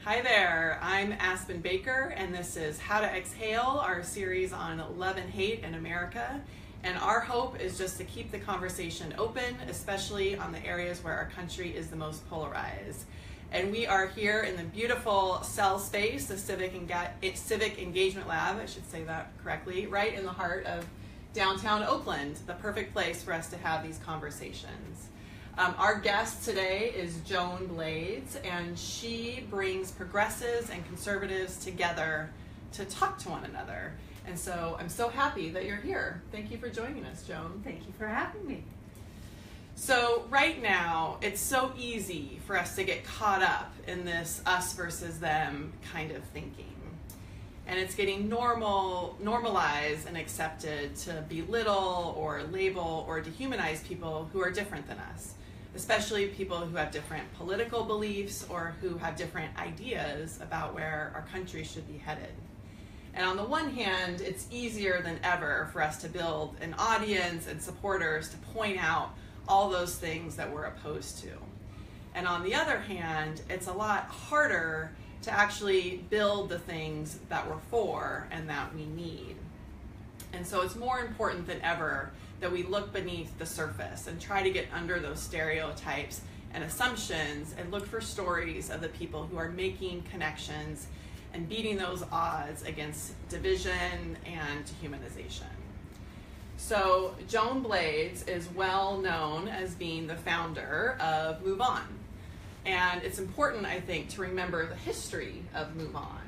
Hi there, I'm Aspen Baker, and this is How to Exhale, our series on love and hate in America. And our hope is just to keep the conversation open, especially on the areas where our country is the most polarized. And we are here in the beautiful cell space, the Civic Engagement Lab, I should say that correctly, right in the heart of downtown Oakland, the perfect place for us to have these conversations. Our guest today is Joan Blades, and she brings progressives and conservatives together to talk to one another. And so I'm so happy that you're here. Thank you for joining us, Joan. Thank you for having me. So right now, it's so easy for us to get caught up in this us versus them kind of thinking. And it's getting normalized and accepted to belittle or label or dehumanize people who are different than us, especially people who have different political beliefs or who have different ideas about where our country should be headed. And on the one hand, it's easier than ever for us to build an audience and supporters to point out all those things that we're opposed to. And on the other hand, it's a lot harder to actually build the things that we're for and that we need. And so it's more important than ever that we look beneath the surface and try to get under those stereotypes and assumptions and look for stories of the people who are making connections and beating those odds against division and dehumanization. So Joan Blades is well known as being the founder of Move On. And it's important, I think, to remember the history of Move On,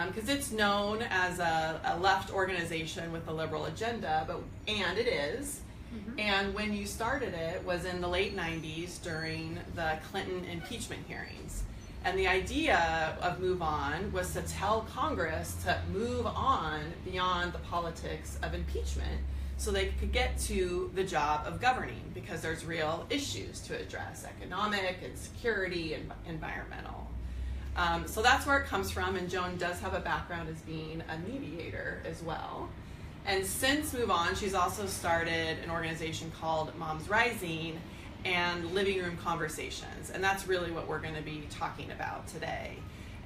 because it's known as a left organization with a liberal agenda, and it is. Mm-hmm. And when you started it was in the late 90s during the Clinton impeachment hearings. And the idea of Move On was to tell Congress to move on beyond the politics of impeachment so they could get to the job of governing, because there's real issues to address: economic and security and environmental. So that's where it comes from, and Joan does have a background as being a mediator as well. And since Move On, she's also started an organization called Moms Rising and Living Room Conversations, and that's really what we're going to be talking about today.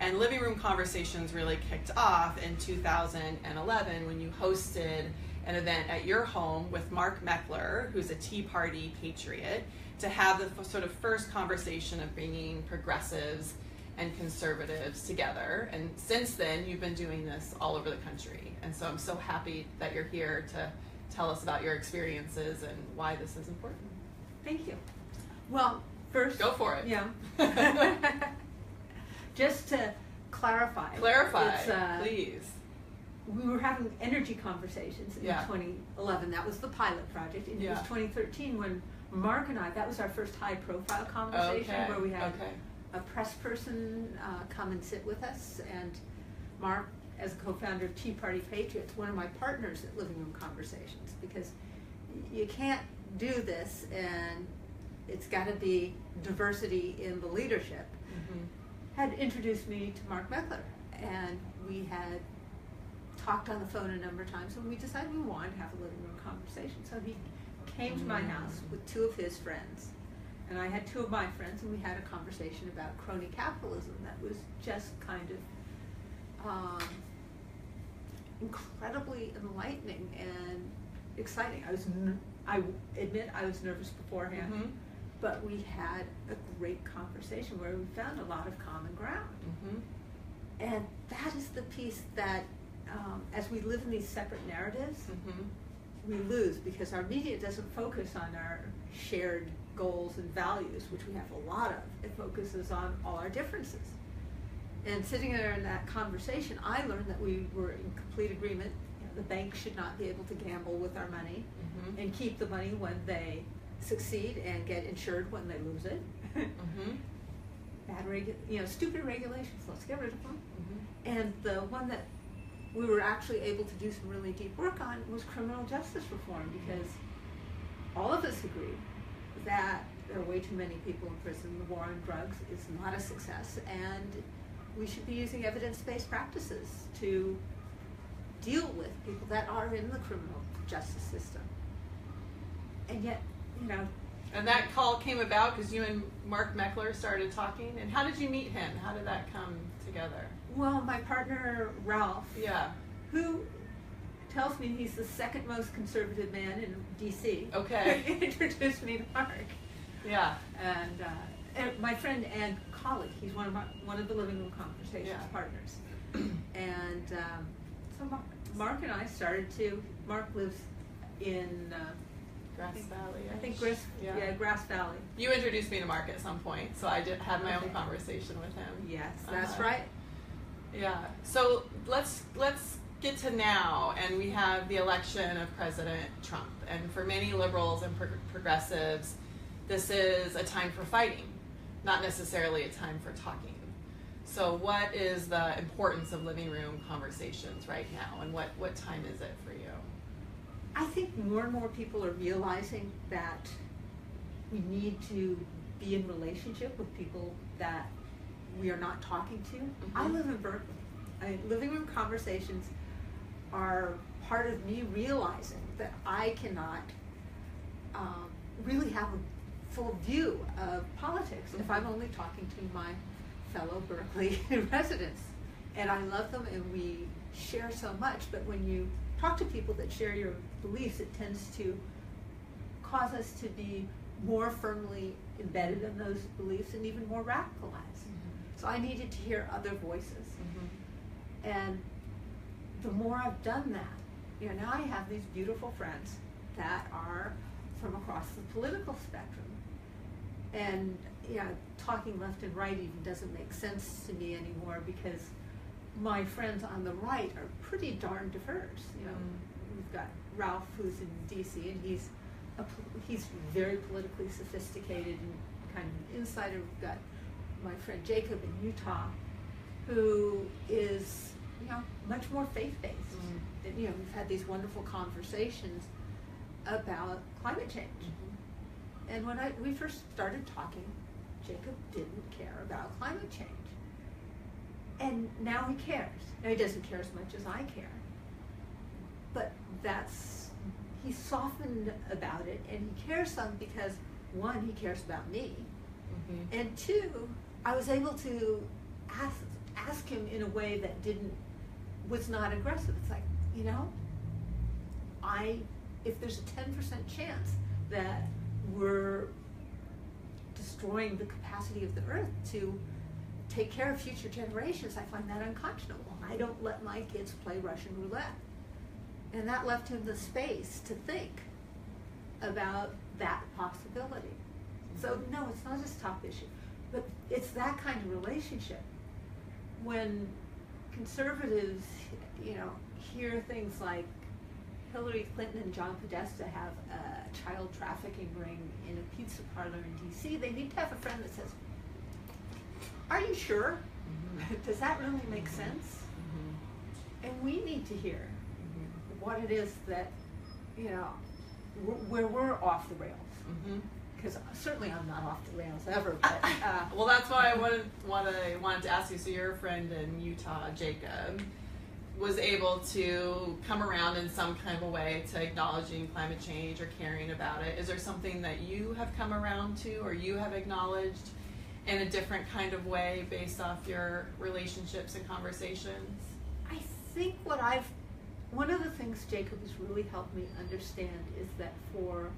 And Living Room Conversations really kicked off in 2011 when you hosted an event at your home with Mark Meckler, who's a Tea Party patriot, to have the sort of first conversation of bringing progressives and conservatives together. And since then, you've been doing this all over the country. And so I'm so happy that you're here to tell us about your experiences and why this is important. Thank you. Well, first... Go for it. Yeah. Just to clarify. Please. We were having energy conversations in 2011. That was the pilot project. And it was 2013 when Mark and I, that was our first high-profile conversation where we had a press person come and sit with us. And Mark, as a co-founder of Tea Party Patriots, one of my partners at Living Room Conversations, because you can't do this and it's got to be diversity in the leadership, had introduced me to Mark Meckler. And we had talked on the phone a number of times, and we decided we wanted to have a living room conversation. So he came to my house with two of his friends, and I had two of my friends, and we had a conversation about crony capitalism that was just kind of incredibly enlightening and exciting. I admit I was nervous beforehand, but we had a great conversation where we found a lot of common ground. And that is the piece that as we live in these separate narratives, we lose, because our media doesn't focus on our shared goals and values, which we have a lot of. It focuses on all our differences. And sitting there in that conversation, I learned that we were in complete agreement. The bank should not be able to gamble with our money and keep the money when they succeed and get insured when they lose it. Stupid regulations, let's get rid of them. And the one that we were actually able to do some really deep work on was criminal justice reform, because all of us agreed that there are way too many people in prison. The war on drugs is not a success, and we should be using evidence-based practices to deal with people that are in the criminal justice system. And yet, And that call came about because you and Mark Meckler started talking. And how did you meet him? How did that come together? Well, my partner, Ralph, yeah, who tells me he's the second most conservative man in D.C. Okay. introduced me to Mark. Yeah. And my friend and colleague, he's one of the Living Room Conversations partners. And so Mark and I started to, Mark lives in Grass Valley. I think Grass Valley. You introduced me to Mark at some point, so I did have my own conversation with him. Yes, that's right. Yeah. So let's get to now, and we have the election of President Trump. And for many liberals and progressives, this is a time for fighting, not necessarily a time for talking. So what is the importance of living room conversations right now, and what time is it for you? I think more and more people are realizing that we need to be in relationship with people that we are not talking to. Mm-hmm. I live in Berkeley. Living room conversations are part of me realizing that I cannot really have a full view of politics if I'm only talking to my fellow Berkeley residents. And I love them and we share so much, but when you talk to people that share your beliefs, it tends to cause us to be more firmly embedded in those beliefs and even more radicalized. Mm-hmm. So I needed to hear other voices. Mm-hmm. And the more I've done that, now I have these beautiful friends that are from across the political spectrum. And talking left and right even doesn't make sense to me anymore because my friends on the right are pretty darn diverse. We've got Ralph, who's in D.C., and he's very politically sophisticated and kind of an insider. We've got my friend Jacob in Utah, who is much more faith-based. Mm-hmm. And, we've had these wonderful conversations about climate change. Mm-hmm. And when we first started talking, Jacob didn't care about climate change. And now he cares. Now he doesn't care as much as I care. But he's softened about it, and he cares some because, one, he cares about me. Mm-hmm. And two, I was able to ask him in a way that was not aggressive. It's like, if there's a 10% chance that we're destroying the capacity of the earth to take care of future generations, I find that unconscionable. I don't let my kids play Russian roulette. And that left him the space to think about that possibility. So no, it's not just top issue, but it's that kind of relationship. When conservatives, hear things like Hillary Clinton and John Podesta have a child trafficking ring in a pizza parlor in D.C., they need to have a friend that says, "Are you sure? Mm-hmm. Does that really make sense?" Mm-hmm. And we need to hear what it is that, where we're off the rails. Because certainly I'm not off the rails ever. But, well, that's why I wanted to ask you. So your friend in Utah, Jacob, was able to come around in some kind of a way to acknowledging climate change or caring about it. Is there something that you have come around to or you have acknowledged in a different kind of way based off your relationships and conversations? I think one of the things Jacob has really helped me understand is that for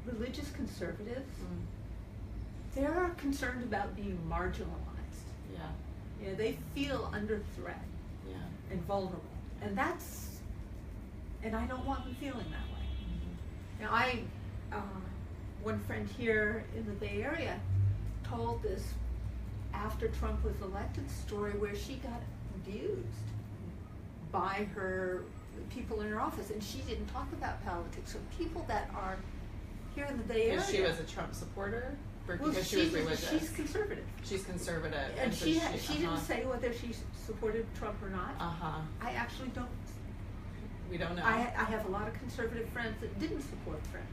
religious conservatives, they're concerned about being marginalized. Yeah. They feel under threat. And vulnerable, and I don't want them feeling that way. Now, one friend here in the Bay Area told this after Trump was elected story where she got abused by her people in her office, and she didn't talk about politics. So people that are here in the Bay Area. Because she was a Trump supporter? Because she was religious? She's conservative. She's conservative. And she didn't say whether she supported Trump or not. I actually don't. We don't know. I have a lot of conservative friends that didn't support Trump.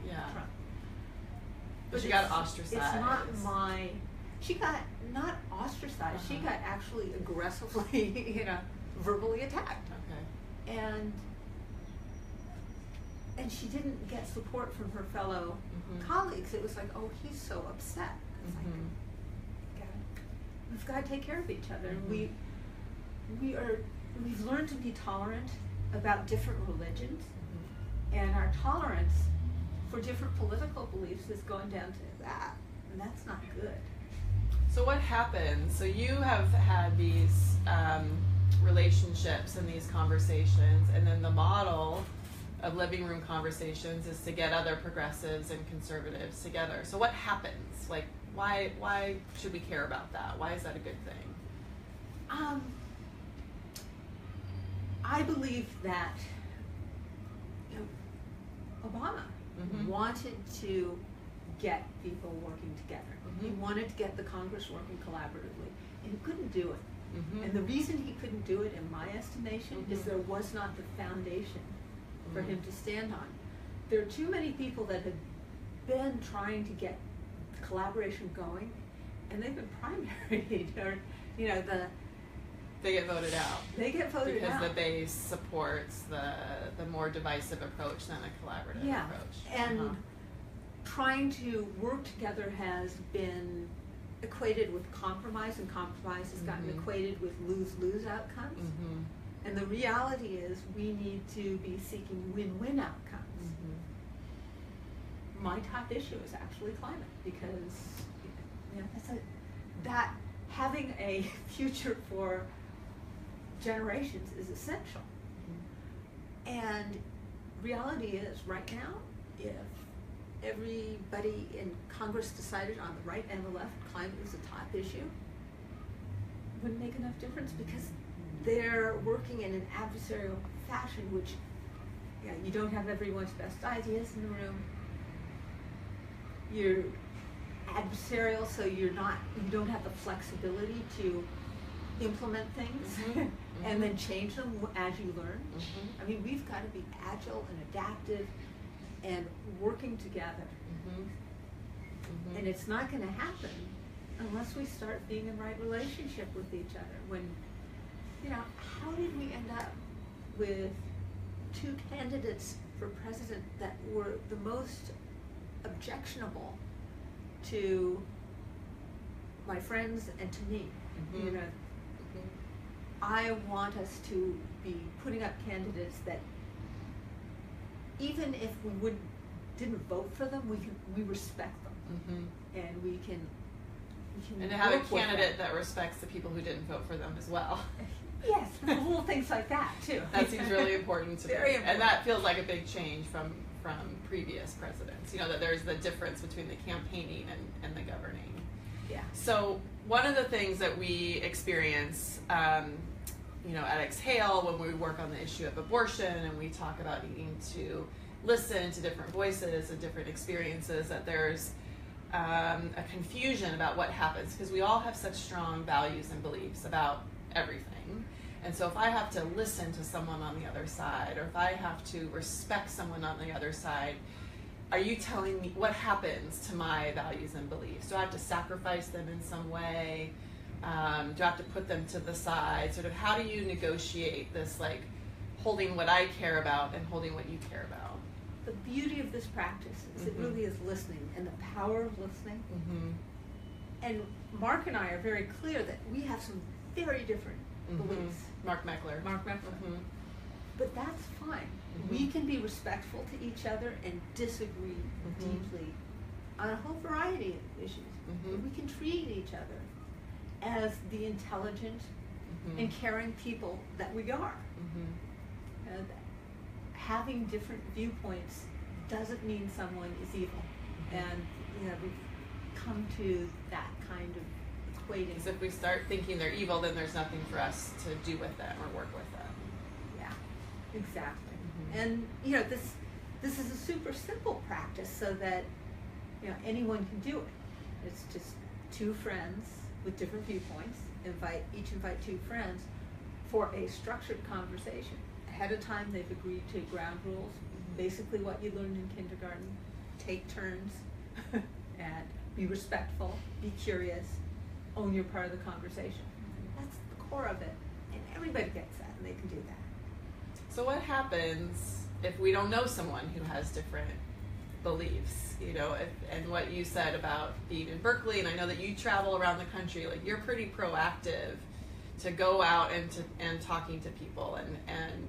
But she got ostracized. It's not she got not ostracized. She got actually aggressively, verbally attacked. Okay. And and she didn't get support from her fellow colleagues. It was like, oh, he's so upset. It's like, we've got to take care of each other. We've learned to be tolerant about different religions, and our tolerance for different political beliefs has gone down to that, and that's not good. So what happens? So you have had these relationships and these conversations, and then the model of living room conversations is to get other progressives and conservatives together. So what happens? Like, why should we care about that? Why is that a good thing? I believe that Obama wanted to get people working together. He wanted to get the Congress working collaboratively, and he couldn't do it. And the reason he couldn't do it, in my estimation, is there was not the foundation for him to stand on. There are too many people that have been trying to get collaboration going, and they've been primaried, or they get voted out. They get voted because out the base supports the more divisive approach than a collaborative approach. And trying to work together has been equated with compromise, and compromise has gotten equated with lose-lose outcomes. And the reality is we need to be seeking win-win outcomes. My top issue is actually climate, because that having a future for generations is essential. And reality is, right now, if everybody in Congress decided on the right and the left climate was a top issue, it wouldn't make enough difference, because they're working in an adversarial fashion, which you don't have everyone's best ideas in the room. You're adversarial, so you don't have the flexibility to implement things and then change them as you learn. I mean, we've got to be agile and adaptive and working together. And it's not going to happen unless we start being in right relationship with each other. When, how did we end up with two candidates for president that were the most objectionable to my friends and to me? I want us to be putting up candidates that, even if we didn't vote for them, we respect them, and we can and to have a candidate that respects the people who didn't vote for them as well. Yes, little things like that too. That seems really important to me. Very important. And that feels like a big change from previous presidents. That there's the difference between the campaigning and the governing. Yeah. So one of the things that we experience, at Exhale, when we work on the issue of abortion and we talk about needing to listen to different voices and different experiences, that there's a confusion about what happens, because we all have such strong values and beliefs about everything. And so if I have to listen to someone on the other side, or if I have to respect someone on the other side, are you telling me what happens to my values and beliefs? Do I have to sacrifice them in some way? Do I have to put them to the side? Sort of, how do you negotiate this, like, holding what I care about and holding what you care about? The beauty of this practice is it really is listening, and the power of listening. And Mark and I are very clear that we have some very different beliefs. Mark Meckler. But that's fine. We can be respectful to each other and disagree deeply on a whole variety of issues. We can treat each other as the intelligent and caring people that we are. And having different viewpoints doesn't mean someone is evil. And we've come to that kind of equating. Because if we start thinking they're evil, then there's nothing for us to do with them or work with them. Yeah, exactly. And this is a super simple practice, so that anyone can do it. It's just two friends with different viewpoints. Each invite two friends for a structured conversation. Ahead of time, they've agreed to ground rules, basically what you learned in kindergarten. Take turns, and be respectful, be curious, own your part of the conversation. That's the core of it, and everybody gets that, and they can do that. So what happens if we don't know someone who has different beliefs, you know, and what you said about being in Berkeley, and I know that you travel around the country, like you're pretty proactive to go out and talking to people, and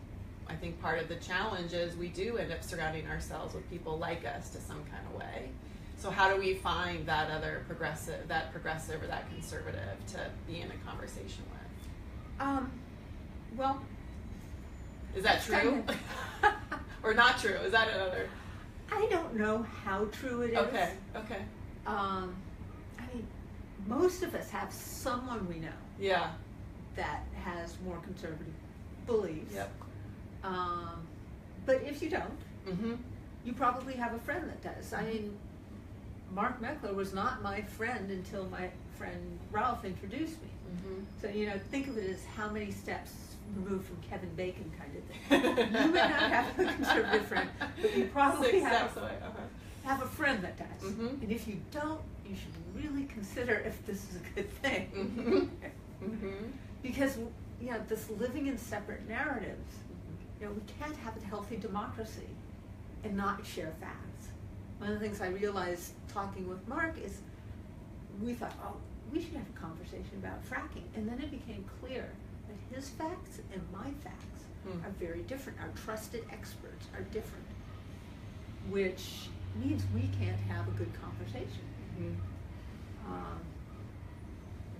I think part of the challenge is we do end up surrounding ourselves with people like us to some kind of way. So how do we find that other progressive or that conservative to be in a conversation with? Well, is that true? Or not true? Is that another? I don't know how true it is. Okay. I mean, most of us have someone we know. Yeah. That has more conservative beliefs. Yep. But if you don't, you probably have a friend that does. I mean, Mark Meckler was not my friend until my friend Ralph introduced me. So, you know, think of it as how many steps removed from Kevin Bacon kind of thing. You may not have a conservative friend, but you probably have a friend that does. And if you don't, you should really consider if this is a good thing. Because, you know, this living in separate narratives, you know, we can't have a healthy democracy and not share facts. One of the things I realized talking with Mark is we thought, oh, we should have a conversation about fracking. And then it became clear that his facts and my facts are very different. Our trusted experts are different, which means we can't have a good conversation.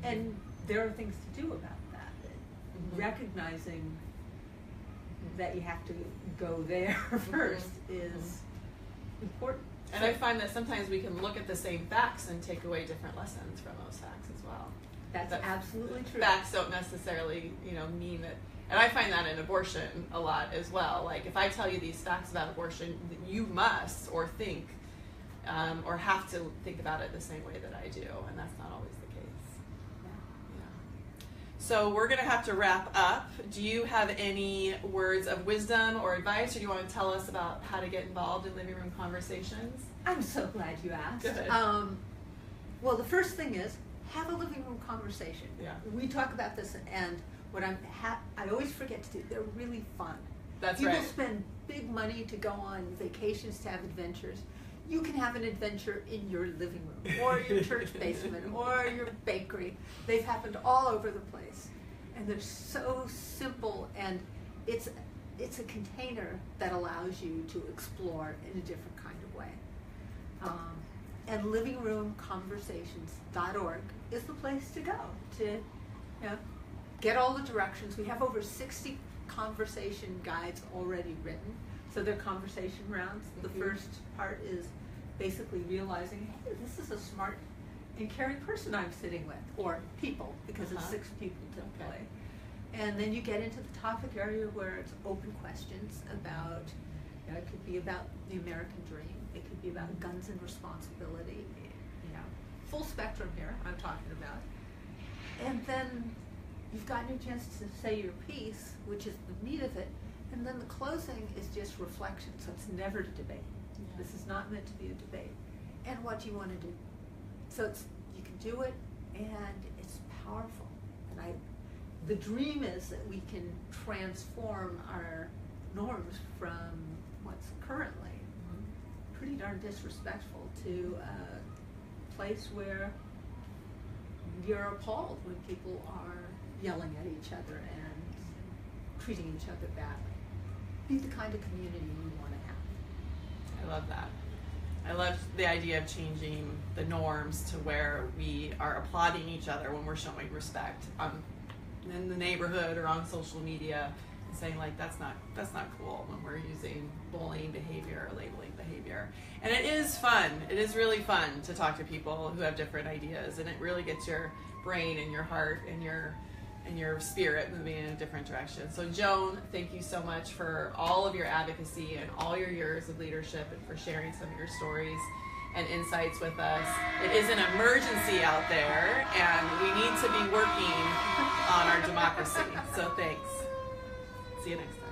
And there are things to do about that. Recognizing that you have to go there first is important. And I find that sometimes we can look at the same facts and take away different lessons from those facts as well. That's absolutely true. Facts don't necessarily, you know, mean that. And I find that in abortion a lot as well. Like if I tell you these facts about abortion, you must or think or have to think about it the same way that I do, and that's not always the case. So we're going to have to wrap up. Do you have any words of wisdom or advice, or do you want to tell us about how to get involved in living room conversations? I'm so glad you asked. Good. Well, the first thing is have a living room conversation. Yeah. We talk about this, and what I always forget to do, they're really fun. That's People right. spend big money to go on vacations, to have adventures. You can have an adventure in your living room, or your church basement, or your bakery. They've happened all over the place. And they're so simple, and it's a container that allows you to explore in a different kind of way. And livingroomconversations.org is the place to go to get all the directions. We have over 60 conversation guides already written. So they're conversation rounds. The first part is basically realizing, hey, this is a smart and caring person I'm sitting with, or people, because it's 6 people to play. And then you get into the topic area where it's open questions about, it could be about the American dream, it could be about guns and responsibility, full spectrum here I'm talking about. And then you've gotten your chance to say your piece, which is the meat of it, and then the closing is just reflection, so it's never a debate. This is not meant to be a debate. And what do you want to do? So you can do it, and it's powerful. And the dream is that we can transform our norms from what's currently pretty darn disrespectful to a place where you're appalled when people are yelling at each other and treating each other badly. Be the kind of community you want to have. I love that. I love the idea of changing the norms to where we are applauding each other when we're showing respect in the neighborhood or on social media, and saying like that's not cool when we're using bullying behavior or labeling behavior. And it is fun. It is really fun to talk to people who have different ideas, and it really gets your brain and your heart and your spirit moving in a different direction. So Joan, thank you so much for all of your advocacy and all your years of leadership, and for sharing some of your stories and insights with us. It is an emergency out there, and we need to be working on our democracy. So thanks. See you next time.